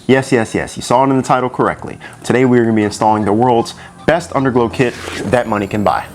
Yes, yes, yes, you saw it in the title correctly. Today we are going to be installing the world's best underglow kit that money can buy.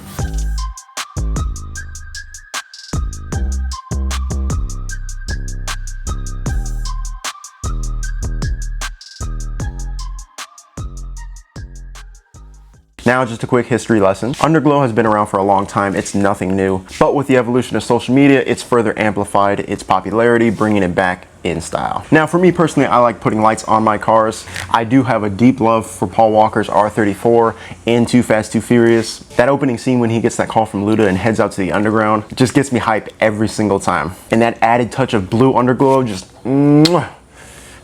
Now just a quick history lesson. Underglow has been around for a long time. It's nothing new, but with the evolution of social media, it's further amplified its popularity, bringing it back in style. Now for me personally, I like putting lights on my cars. I do have a deep love for Paul Walker's R34 and Too Fast, Too Furious. That opening scene when he gets that call from Luda and heads out to the underground just gets me hyped every single time. And that added touch of blue underglow just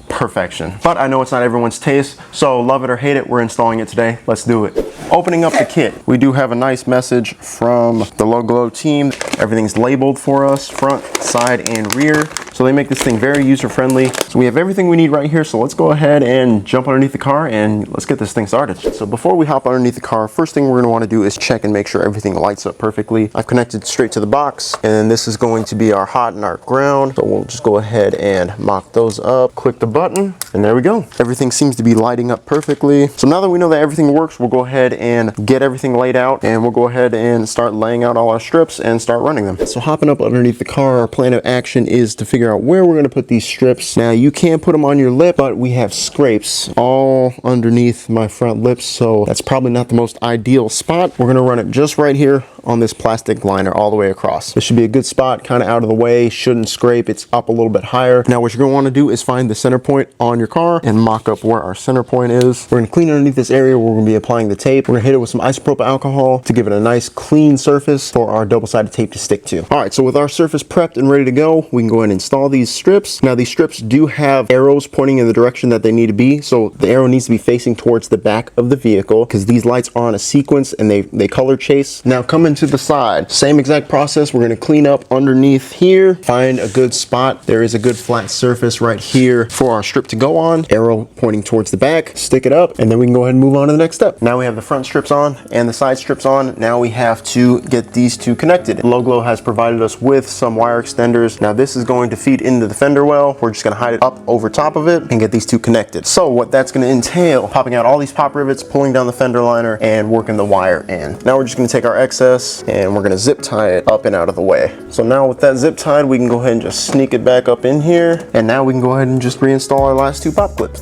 perfection. But I know it's not everyone's taste, so love it or hate it, we're installing it today. Let's do it. Opening up the kit, we do have a nice message from the Lowglow team. Everything's labeled for us, front, side, and rear. So they make this thing very user-friendly. So we have everything we need right here, so let's go ahead and jump underneath the car and let's get this thing started. So before we hop underneath the car, first thing we're gonna wanna do is check and make sure everything lights up perfectly. I've connected straight to the box, and this is going to be our hot and our ground. So we'll just go ahead and mock those up, click the button, and there we go. Everything seems to be lighting up perfectly. So now that we know that everything works, we'll go ahead and get everything laid out, and we'll go ahead and start laying out all our strips and start running them. So hopping up underneath the car, our plan of action is to figure out where we're going to put these strips. Now you can put them on your lip, but we have scrapes all underneath my front lips, so that's probably not the most ideal spot. We're going to run it just right here on this plastic liner all the way across. This should be a good spot, kind of out of the way, shouldn't scrape, it's up a little bit higher. Now what you're going to want to do is find the center point on your car and mock up where our center point is. We're going to clean underneath this area where we're going to be applying the tape. We're going to hit it with some isopropyl alcohol to give it a nice clean surface for our double-sided tape to stick to. All right, so with our surface prepped and ready to go, we can go ahead and install these strips. Now these strips do have arrows pointing in the direction that they need to be, so the arrow needs to be facing towards the back of the vehicle because these lights are on a sequence and they color chase. Now coming to the side, same exact process. We're going to clean up underneath here, find a good spot. There is a good flat surface right here for our strip to go on. Arrow pointing towards the back, stick it up, and then we can go ahead and move on to the next step. Now we have the front strips on and the side strips on. Now we have to get these two connected. Lowglow has provided us with some wire extenders. Now this is going to feed into the fender well. We're just going to hide it up over top of it and get these two connected. So what that's going to entail, popping out all these pop rivets, pulling down the fender liner, and working the wire in. Now we're just going to take our excess and we're going to zip tie it up and out of the way. So now with that zip tied, we can go ahead and just sneak it back up in here, and now we can go ahead and just reinstall our last two pop clips.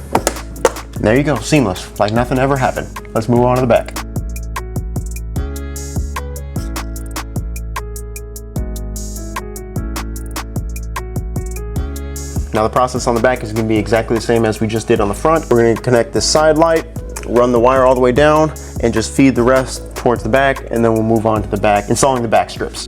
And there you go, seamless, like nothing ever happened. Let's move on to the back. Now the process on the back is going to be exactly the same as we just did on the front. We're going to connect this side light, run the wire all the way down, and just feed the rest towards the back, and then we'll move on to the back, installing the back strips.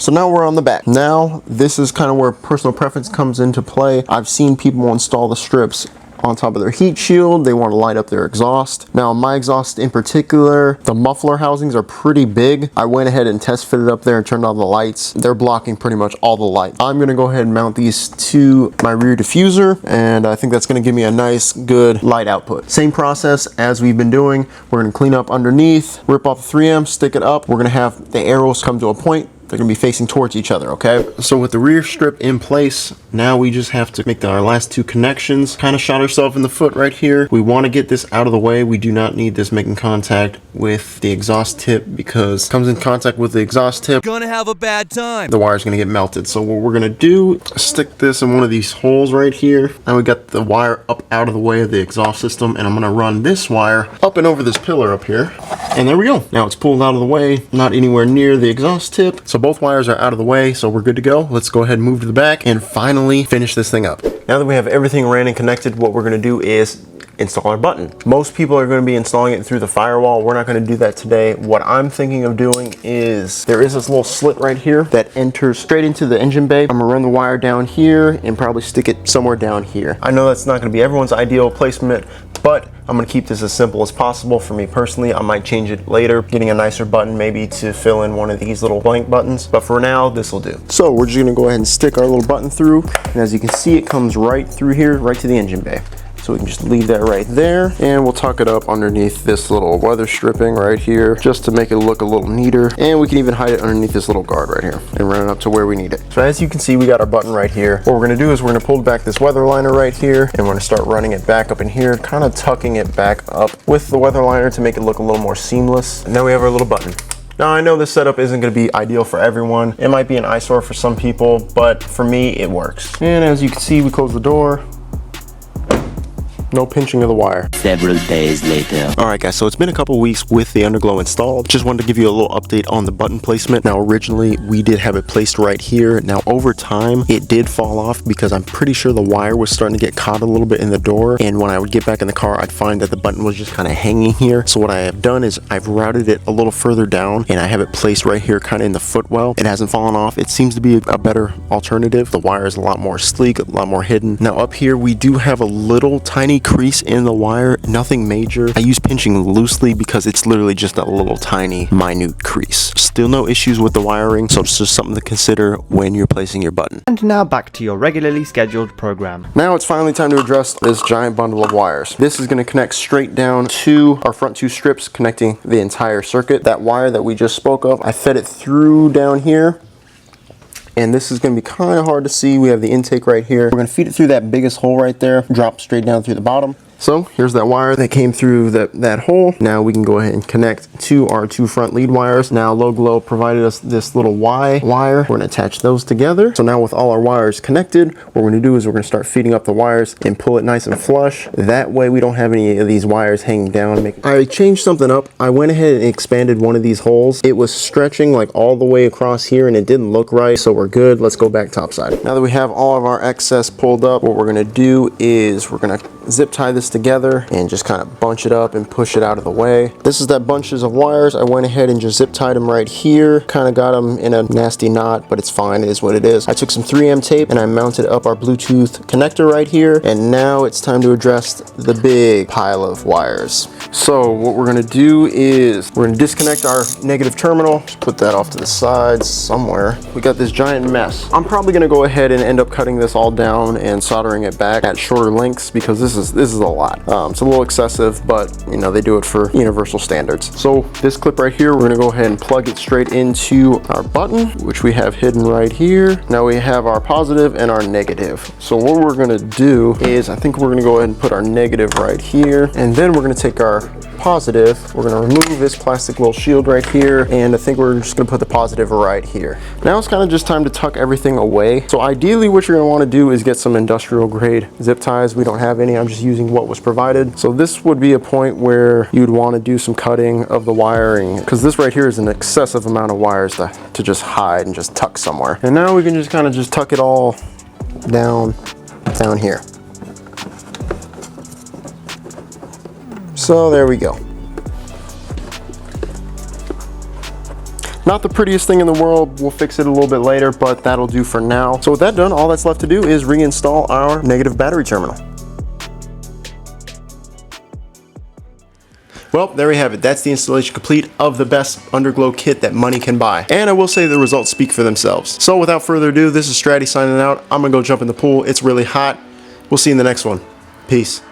So now we're on the back. Now this is kind of where personal preference comes into play. I've seen people install the strips on top of their heat shield. They want to light up their exhaust. Now my exhaust in particular, the muffler housings are pretty big. I went ahead and test fitted up there and turned on the lights. They're blocking pretty much all the light. I'm going to go ahead and mount these to my rear diffuser, and I think that's going to give me a nice good light output. Same process as we've been doing. We're going to clean up underneath, rip off the 3M, stick it up. We're going to have the arrows come to a point. They're gonna be facing towards each other, okay? So with the rear strip in place, now we just have to make our last two connections. Kind of shot ourselves in the foot right here. We wanna get this out of the way. We do not need this making contact with the exhaust tip, because it comes in contact with the exhaust tip, gonna have a bad time. The wire's gonna get melted. So what we're gonna do, stick this in one of these holes right here. Now we got the wire up out of the way of the exhaust system, and I'm gonna run this wire up and over this pillar up here. And there we go. Now it's pulled out of the way, not anywhere near the exhaust tip. So both wires are out of the way, so we're good to go. Let's go ahead and move to the back and finally finish this thing up. Now that we have everything ran and connected, what we're gonna do is install our button. Most people are going to be installing it through the firewall. We're not going to do that today. What I'm thinking of doing is there is this little slit right here that enters straight into the engine bay. I'm gonna run the wire down here and probably stick it somewhere down here. I know that's not going to be everyone's ideal placement, but I'm gonna keep this as simple as possible. For me personally, I might change it later, getting a nicer button maybe to fill in one of these little blank buttons, but for now, this will do. So we're just gonna go ahead and stick our little button through, and as you can see, it comes right through here, right to the engine bay. So we can just leave that right there, and we'll tuck it up underneath this little weather stripping right here, just to make it look a little neater. And we can even hide it underneath this little guard right here and run it up to where we need it. So as you can see, we got our button right here. What we're gonna do is we're gonna pull back this weather liner right here, and we're gonna start running it back up in here, kind of tucking it back up with the weather liner to make it look a little more seamless. And now we have our little button. Now I know this setup isn't going to be ideal for everyone. It might be an eyesore for some people, but for me, it works. And as you can see, we close the door. No pinching of the wire. Several days later. Alright guys, so it's been a couple weeks with the Underglow installed. Just wanted to give you a little update on the button placement. Now originally we did have it placed right here. Now over time it did fall off because I'm pretty sure the wire was starting to get caught a little bit in the door, and when I would get back in the car I'd find that the button was just kind of hanging here. So what I have done is I've routed it a little further down and I have it placed right here kind of in the footwell. It hasn't fallen off. It seems to be a better alternative. The wire is a lot more sleek, a lot more hidden. Now up here we do have a little tiny crease in the wire, nothing major. I use pinching loosely because it's literally just a little tiny minute crease. Still no issues with the wiring, so it's just something to consider when you're placing your button. And now back to your regularly scheduled program. Now it's finally time to address this giant bundle of wires. This is going to connect straight down to our front two strips connecting the entire circuit. That wire that we just spoke of, I fed it through down here. And this is going to be kind of hard to see. We have the intake right here. We're going to feed it through that biggest hole right there, drop straight down through the bottom. So here's that wire that came through that hole. Now we can go ahead and connect to our two front lead wires. Now Lowglow provided us this little Y wire. We're going to attach those together. So now with all our wires connected, what we're going to do is we're going to start feeding up the wires and pull it nice and flush. That way we don't have any of these wires hanging down. I changed something up. I went ahead and expanded one of these holes. It was stretching like all the way across here and it didn't look right. So we're good. Let's go back topside. Now that we have all of our excess pulled up, what we're going to do is we're going to zip tie this together and just kind of bunch it up and push it out of the way. This is that bunches of wires. I went ahead and just zip tied them right here. Kind of got them in a nasty knot, but it's fine. It is what it is. I took some 3M tape and I mounted up our Bluetooth connector right here. And now it's time to address the big pile of wires. So what we're going to do is we're going to disconnect our negative terminal. Just put that off to the side somewhere. We got this giant mess. I'm probably going to go ahead and end up cutting this all down and soldering it back at shorter lengths because this is a lot. It's a little excessive, but you know, they do it for universal standards. So this clip right here, we're going to go ahead and plug it straight into our button, which we have hidden right here. Now we have our positive and our negative. So what we're going to do is I think we're going to go ahead and put our negative right here, and then we're going to take our positive. We're going to remove this plastic little shield right here, and I think we're just going to put the positive right here. Now it's kind of just time to tuck everything away. So ideally what you're going to want to do is get some industrial grade zip ties. We don't have any. I'm just using what was provided. So this would be a point where you'd want to do some cutting of the wiring, because this right here is an excessive amount of wires to just hide and just tuck somewhere. And now we can just kind of just tuck it all down here. So there we go. Not the prettiest thing in the world. We'll fix it a little bit later, but that'll do for now. So with that done, all that's left to do is reinstall our negative battery terminal. Well, there we have it. That's the installation complete of the best Underglow kit that money can buy. And I will say the results speak for themselves. So without further ado, this is Stratty signing out. I'm gonna go jump in the pool. It's really hot. We'll see you in the next one. Peace.